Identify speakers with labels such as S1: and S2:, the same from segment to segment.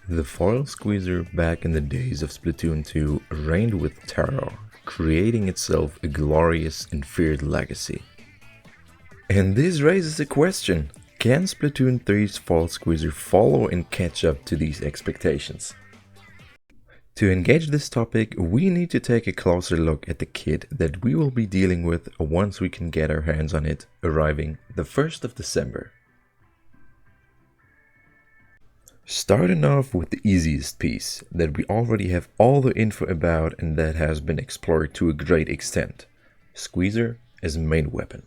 S1: The foil squeezer back in the days of Splatoon 2 reigned with terror, creating itself a glorious and feared legacy. And this raises a question: can Splatoon 3's foil squeezer follow and catch up to these expectations? To engage this topic, we need to take a closer look at the kit that we will be dealing with once we can get our hands on it, arriving the 1st of December. Starting off with the easiest piece that we already have all the info about and that has been explored to a great extent: Squeezer as main weapon.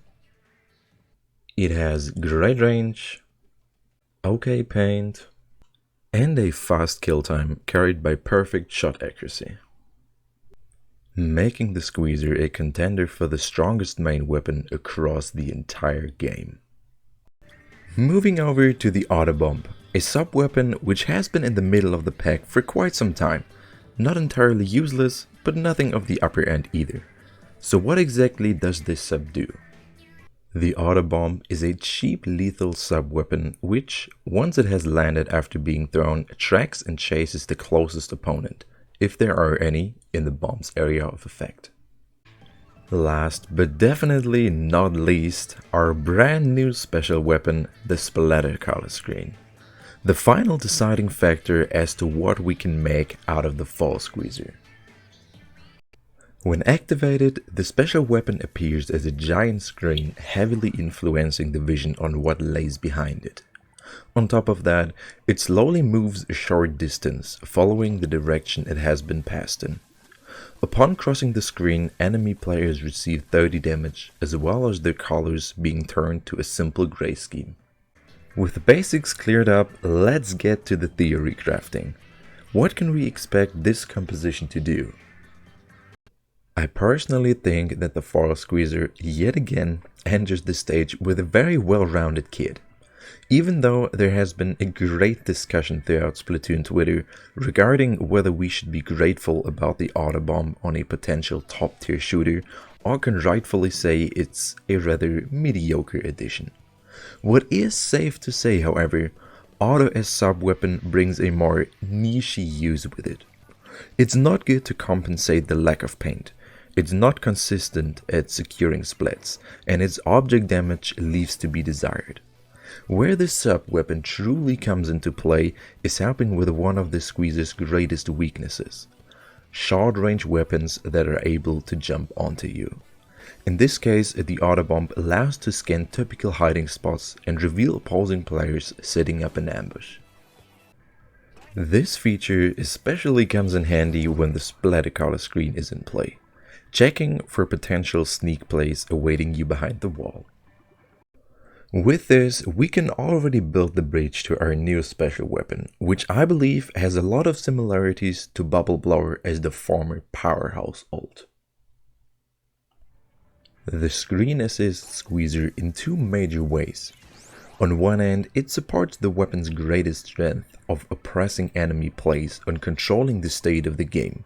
S1: It has great range, okay paint, and a fast kill time carried by perfect shot accuracy, making the Squeezer a contender for the strongest main weapon across the entire game. Moving over to the Robo-Bombe, a sub-weapon which has been in the middle of the pack for quite some time. Not entirely useless, but nothing of the upper end either. So what exactly does this sub do? The Robo-Bombe is a cheap lethal sub-weapon which, once it has landed after being thrown, tracks and chases the closest opponent, if there are any, in the bomb's area of effect. Last but definitely not least, our brand new special weapon, the Splatter color screen. The final deciding factor as to what we can make out of the foil squeezer. When activated, the special weapon appears as a giant screen, heavily influencing the vision on what lays behind it. On top of that, it slowly moves a short distance, following the direction it has been passed in. Upon crossing the screen, enemy players receive 30 damage, as well as their colors being turned to a simple grey scheme. With the basics cleared up, let's get to the theory crafting. What can we expect this composition to do? I personally think that the foil squeezer yet again enters the stage with a very well-rounded kit. Even though there has been a great discussion throughout Splatoon Twitter regarding whether we should be grateful about the Robo-Bombe on a potential top-tier shooter, or can rightfully say it's a rather mediocre addition. What is safe to say, however, Auto as sub-weapon brings a more niche use with it. It's not good to compensate the lack of paint, it's not consistent at securing splats, and its object damage leaves to be desired. Where this sub-weapon truly comes into play is helping with one of the Squeezer's greatest weaknesses: short-range weapons that are able to jump onto you. In this case, the Robo-Bombe allows to scan typical hiding spots and reveal opposing players setting up an ambush. This feature especially comes in handy when the splatter color screen is in play, checking for potential sneak plays awaiting you behind the wall. With this, we can already build the bridge to our new special weapon, which I believe has a lot of similarities to Bubble Blower as the former Powerhouse ult. The screen assists Squeezer in two major ways. On one end, it supports the weapon's greatest strength of oppressing enemy plays and controlling the state of the game.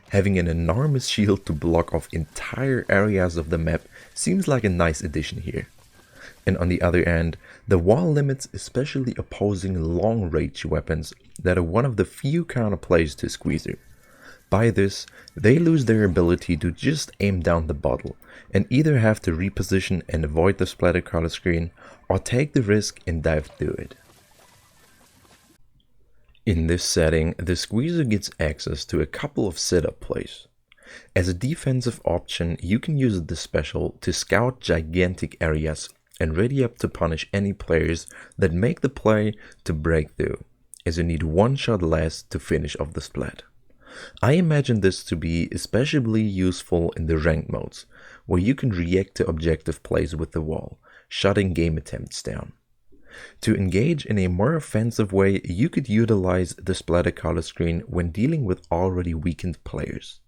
S1: Having an enormous shield to block off entire areas of the map seems like a nice addition here. And on the other end, the wall limits especially opposing long-range weapons that are one of the few counterplays to Squeezer. By this, they lose their ability to just aim down the bottle, and either have to reposition and avoid the splatter color screen, or take the risk and dive through it. In this setting, the Squeezer gets access to a couple of setup plays. As a defensive option, you can use the special to scout gigantic areas and ready up to punish any players that make the play to break through, as you need one shot less to finish off the splat. I imagine this to be especially useful in the ranked modes, where you can react to objective plays with the wall, shutting game attempts down. To engage in a more offensive way, you could utilize the splatter color screen when dealing with already weakened players.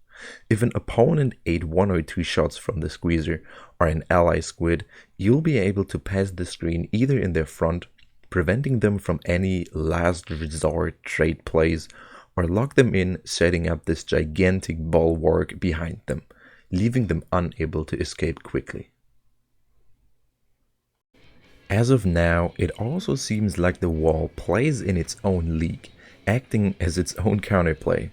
S1: If an opponent ate 1 or 2 shots from the Squeezer or an ally squid, you'll be able to pass the screen either in their front, preventing them from any last resort trade plays, or lock them in, setting up this gigantic bulwark behind them, leaving them unable to escape quickly. As of now, it also seems like the wall plays in its own league, acting as its own counterplay.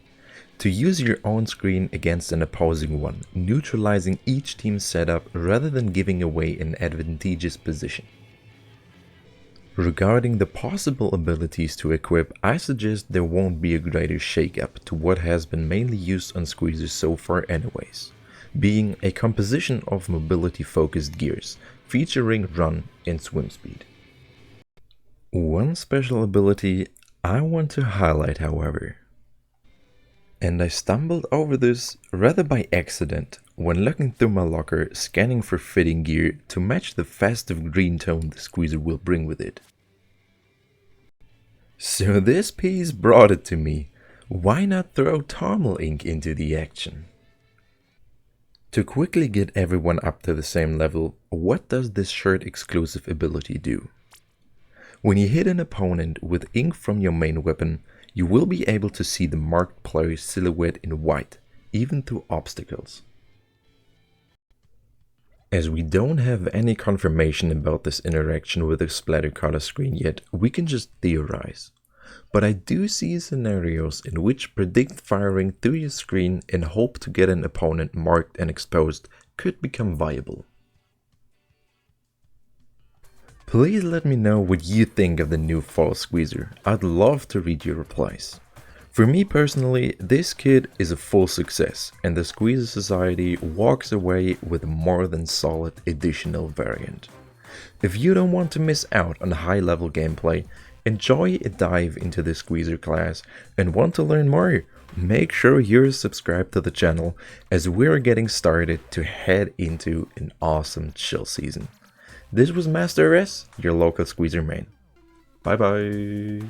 S1: To use your own screen against an opposing one, neutralizing each team's setup rather than giving away an advantageous position. Regarding the possible abilities to equip, I suggest there won't be a greater shakeup to what has been mainly used on squeezers so far anyways, being a composition of mobility focused gears, featuring run and swim speed. One special ability I want to highlight, however, and I stumbled over this rather by accident when looking through my locker scanning for fitting gear to match the festive green tone the squeezer will bring with it. So this piece brought it to me. Why not throw Tarmal ink into the action? To quickly get everyone up to the same level, what does this shirt exclusive ability do? When you hit an opponent with ink from your main weapon, you will be able to see the marked player's silhouette in white, even through obstacles. As we don't have any confirmation about this interaction with the splatter color screen yet, we can just theorize. But I do see scenarios in which predict firing through your screen and hope to get an opponent marked and exposed could become viable. Please let me know what you think of the new fall squeezer. I'd love to read your replies. For me personally, this kit is a full success, and the Squeezer Society walks away with a more than solid additional variant. If you don't want to miss out on high level gameplay, enjoy a dive into the Squeezer class, and want to learn more, make sure you're subscribed to the channel as we're getting started to head into an awesome chill season. This was Master S, your local Squeezer main. Bye bye.